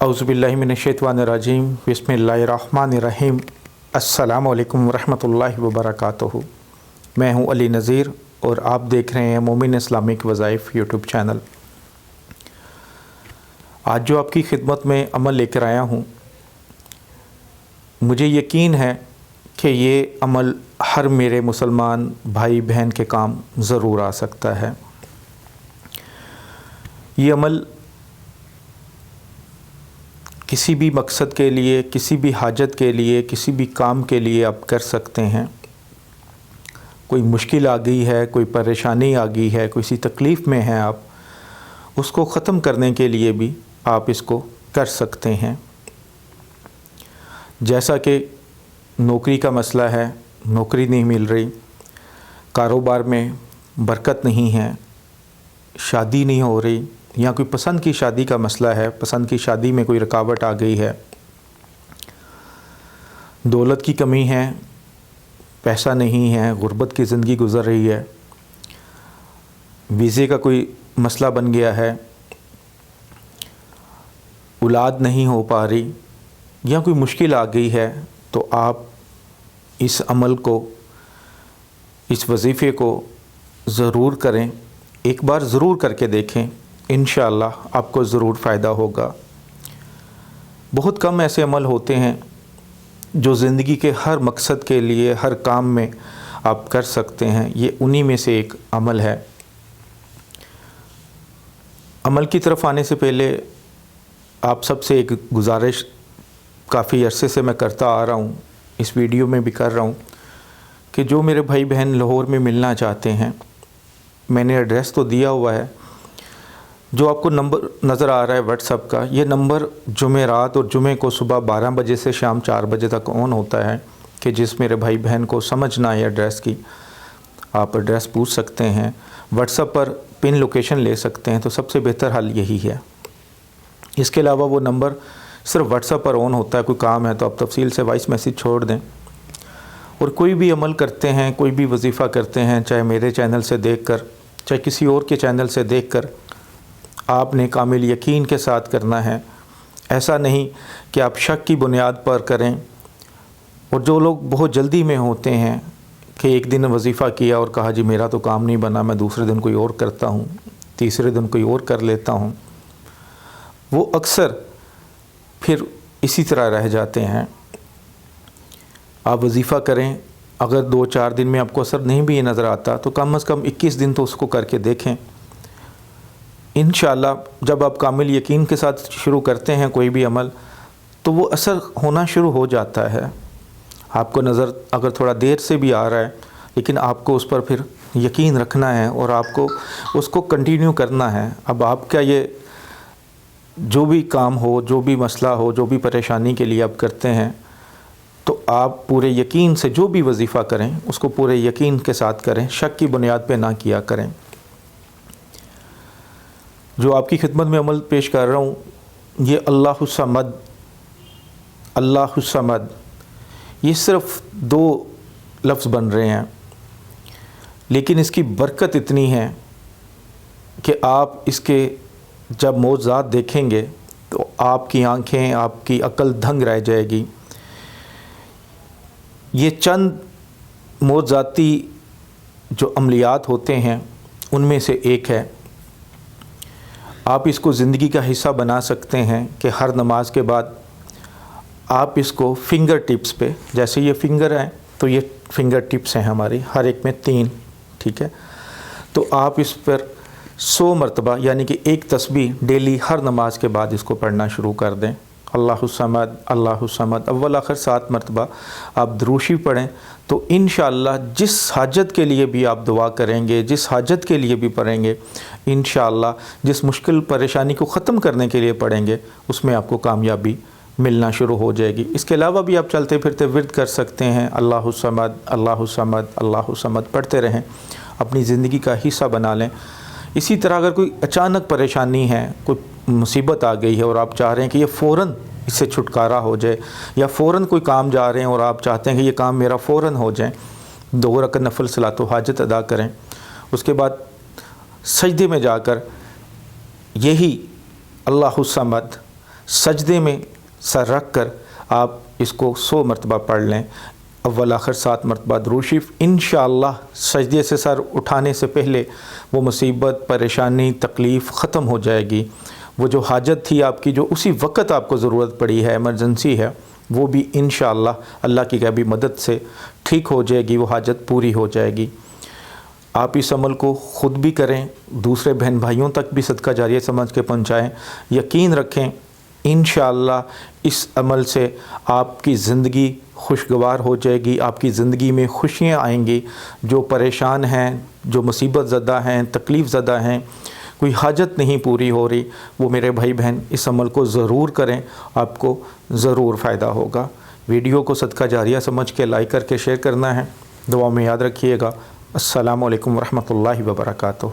औज़ुबिल्लाहि मिनश्शैतानिर्रजीम बिस्मिल्लाहिर्रहमानिर्रहीम। अस्सलामु अलैकुम वरहमतुल्लाहि वबरकातुहू। मैं हूँ अली नज़ीर और आप देख रहे हैं मोमिन इस्लामिक वज़ाइफ़ यूट्यूब चैनल। आज जो आपकी खिदमत में अमल लेकर आया हूँ, मुझे यकीन है कि ये अमल हर मेरे मुसलमान भाई बहन के काम ज़रूर आ सकता है। ये अमल किसी भी मकसद के लिए, किसी भी हाजत के लिए, किसी भी काम के लिए आप कर सकते हैं। कोई मुश्किल आ गई है, कोई परेशानी आ गई है, किसी तकलीफ़ में हैं आप, उसको ख़त्म करने के लिए भी आप इसको कर सकते हैं। जैसा कि नौकरी का मसला है, नौकरी नहीं मिल रही, कारोबार में बरकत नहीं है, शादी नहीं हो रही, या कोई पसंद की शादी का मसला है, पसंद की शादी में कोई रुकावट आ गई है, दौलत की कमी है, पैसा नहीं है, गुर्बत की ज़िंदगी गुज़र रही है, वीज़े का कोई मसला बन गया है, औलाद नहीं हो पा रही, या कोई मुश्किल आ गई है, तो आप इस अमल को, इस वजीफ़े को ज़रूर करें। एक बार ज़रूर करके देखें, इंशाअल्लाह आपको ज़रूर फ़ायदा होगा। बहुत कम ऐसे अमल होते हैं जो ज़िंदगी के हर मकसद के लिए, हर काम में आप कर सकते हैं। ये उन्हीं में से एक अमल है। अमल की तरफ आने से पहले आप सबसे एक गुजारिश काफ़ी अरसे से मैं करता आ रहा हूँ, इस वीडियो में भी कर रहा हूँ, कि जो मेरे भाई बहन लाहौर में मिलना चाहते हैं, मैंने एड्रेस तो दिया हुआ है। जो आपको नंबर नज़र आ रहा है व्हाट्सएप का, ये नंबर जुमेरात और जुमे को सुबह 12 बजे से शाम 4 बजे तक ऑन होता है, कि जिस मेरे भाई बहन को समझना है एड्रेस की, आप एड्रेस पूछ सकते हैं, व्हाट्सएप पर पिन लोकेशन ले सकते हैं। तो सबसे बेहतर हल यही है। इसके अलावा वो नंबर सिर्फ व्हाट्सएप पर ऑन होता है। कोई काम है तो आप तफसील से वॉइस मैसेज छोड़ दें। और कोई भी अमल करते हैं, कोई भी वजीफ़ा करते हैं, चाहे मेरे चैनल से देखकर, चाहे किसी और के चैनल से देखकर, आपने कामिल यकीन के साथ करना है। ऐसा नहीं कि आप शक की बुनियाद पर करें। और जो लोग बहुत जल्दी में होते हैं कि एक दिन वजीफ़ा किया और कहा जी मेरा तो काम नहीं बना, मैं दूसरे दिन कोई और करता हूँ, तीसरे दिन कोई और कर लेता हूँ, वो अक्सर फिर इसी तरह रह जाते हैं। आप वजीफ़ा करें, अगर 2-4 दिन में आपको असर नहीं भी नज़र आता तो कम से कम 21 दिन तो उसको करके देखें। इंशाअल्लाह जब आप कामिल यकीन के साथ शुरू करते हैं कोई भी अमल, तो वो असर होना शुरू हो जाता है। आपको नज़र अगर थोड़ा देर से भी आ रहा है, लेकिन आपको उस पर फिर यकीन रखना है और आपको उसको कंटिन्यू करना है। अब आपका ये जो भी काम हो, जो भी मसला हो, जो भी परेशानी के लिए आप करते हैं, तो आप पूरे यकीन से जो भी वजीफ़ा करें उसको पूरे यकीन के साथ करें, शक की बुनियाद पे ना किया करें। जो आपकी खिदमत में अमल पेश कर रहा हूँ, ये अल्लाहु समद, अल्लाहु समद, ये सिर्फ़ 2 लफ्ज़ बन रहे हैं, लेकिन इसकी बरकत इतनी है कि आप इसके जब मौज़ात देखेंगे तो आपकी आँखें, आपकी अक्ल दंग रह जाएगी। ये चंद मौज़ाती जो अमलियात होते हैं उनमें से एक है। आप इसको ज़िंदगी का हिस्सा बना सकते हैं कि हर नमाज के बाद आप इसको फ़िंगर टिप्स पे, जैसे ये फ़िंगर हैं तो ये फ़िंगर टिप्स हैं हमारी, हर एक में 3, ठीक है। तो आप इस पर 100 मरतबा यानी कि एक तस्बीह डेली हर नमाज के बाद इसको पढ़ना शुरू कर दें। अल्लाहु समद, अल्लाहु समद, अव्वल आखिर 7 मरतबा आप दुरूशी पढ़ें, तो इंशाअल्लाह जिस हाजत के लिए भी आप दुआ करेंगे, जिस हाजत के लिए भी पढ़ेंगे, इंशाअल्लाह जिस मुश्किल परेशानी को ख़त्म करने के लिए पढ़ेंगे, उसमें आपको कामयाबी मिलना शुरू हो जाएगी। इसके अलावा भी आप चलते फिरते विर्द कर सकते हैं, अल्लाहु समद, अल्लाहु समद, अल्लाहु समद पढ़ते रहें, अपनी ज़िंदगी का हिस्सा बना लें। इसी तरह अगर कोई अचानक परेशानी है, कोई मुसीबत आ गई है और आप चाह रहे हैं कि ये फ़ौरन इससे छुटकारा हो जाए, या फ़ौरन कोई काम जा रहे हैं और आप चाहते हैं कि ये काम मेरा फ़ौरन हो जाए, 2 रकअत नफल सलातो हाजत अदा करें। उसके बाद सजदे में जाकर यही अल्लाहु समद, سجدے میں سر رکھ کر آپ اس کو 100 مرتبہ پڑھ لیں، اول آخر 7 مرتبہ درود شریف۔ انشاءاللہ سجدے سے سر اٹھانے سے پہلے وہ مصیبت، پریشانی، تکلیف ختم ہو جائے گی۔ وہ جو حاجت تھی آپ کی، جو اسی وقت آپ کو ضرورت پڑی ہے، ایمرجنسی ہے، وہ بھی انشاءاللہ اللہ کی غیبی مدد سے ٹھیک ہو جائے گی، وہ حاجت پوری ہو جائے گی۔ آپ اس عمل کو خود بھی کریں، دوسرے بہن بھائیوں تک بھی صدقہ جاریہ سمجھ کے پہنچائیں۔ یقین رکھیں انشاءاللہ اس عمل سے آپ کی زندگی خوشگوار ہو جائے گی، آپ کی زندگی میں خوشیاں آئیں گی۔ جو پریشان ہیں، جو مصیبت زدہ ہیں، تکلیف زدہ ہیں، کوئی حاجت نہیں پوری ہو رہی، وہ میرے بھائی بہن اس عمل کو ضرور کریں، آپ کو ضرور فائدہ ہوگا۔ ویڈیو کو صدقہ جاریہ سمجھ کے لائک کر کے شیئر کرنا ہے۔ دعا میں یاد رکھیے گا۔ السلام علیکم ورحمۃ اللہ وبرکاتہ۔